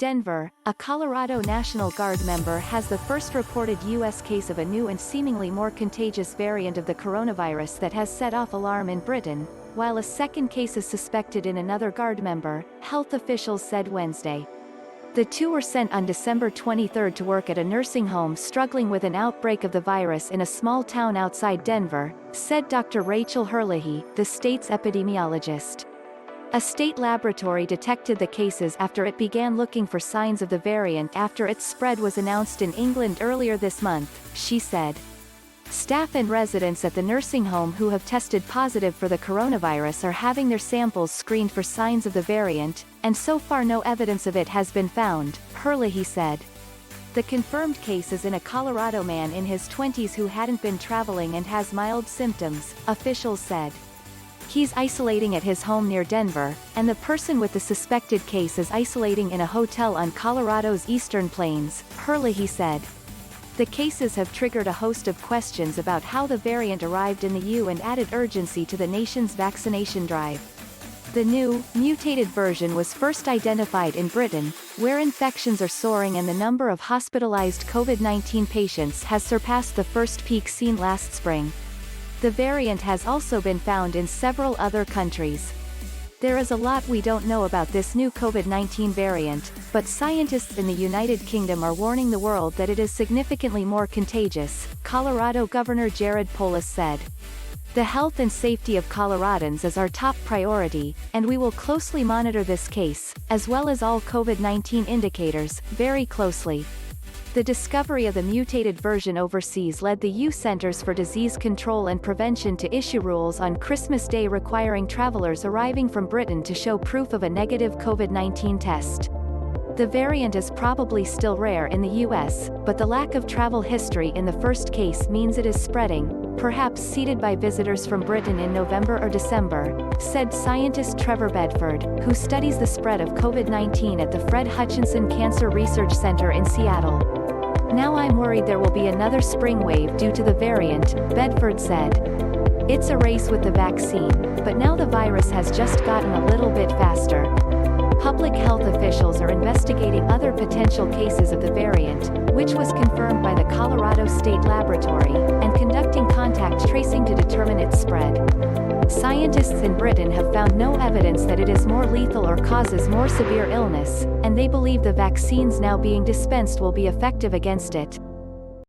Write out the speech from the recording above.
Denver, a Colorado National Guard member has the first reported U.S. case of a new and seemingly more contagious variant of the coronavirus that has set off alarm in Britain, while a second case is suspected in another Guard member, health officials said Wednesday. The two were sent on December 23 to work at a nursing home struggling with an outbreak of the virus in a small town outside Denver, said Dr. Rachel Herlihy, the state's epidemiologist. A state laboratory detected the cases after it began looking for signs of the variant after its spread was announced in England earlier this month, she said. Staff and residents at the nursing home who have tested positive for the coronavirus are having their samples screened for signs of the variant, and so far no evidence of it has been found, Herlihy said. The confirmed case is in a Colorado man in his 20s who hadn't been traveling and has mild symptoms, officials said. He's isolating at his home near Denver, and the person with the suspected case is isolating in a hotel on Colorado's eastern plains, Herlihy said. The cases have triggered a host of questions about how the variant arrived in the U.S. and added urgency to the nation's vaccination drive. The new, mutated version was first identified in Britain, where infections are soaring and the number of hospitalized COVID-19 patients has surpassed the first peak seen last spring. The variant has also been found in several other countries. There is a lot we don't know about this new COVID-19 variant, but scientists in the United Kingdom are warning the world that it is significantly more contagious, Colorado Governor Jared Polis said. The health and safety of Coloradans is our top priority, and we will closely monitor this case, as well as all COVID-19 indicators, very closely. The discovery of the mutated version overseas led the U.S. Centers for Disease Control and Prevention to issue rules on Christmas Day requiring travelers arriving from Britain to show proof of a negative COVID-19 test. The variant is probably still rare in the U.S., but the lack of travel history in the first case means it is spreading, perhaps seeded by visitors from Britain in November or December, said scientist Trevor Bedford, who studies the spread of COVID-19 at the Fred Hutchinson Cancer Research Center in Seattle. Now I'm worried there will be another spring wave due to the variant, Bedford said. It's a race with the vaccine, but now the virus has just gotten a little bit faster. Public health officials are investigating other potential cases of the variant, which was confirmed by the Colorado State Laboratory, and conducting contact tracing to determine its spread. Scientists in Britain have found no evidence that it is more lethal or causes more severe illness, and they believe the vaccines now being dispensed will be effective against it.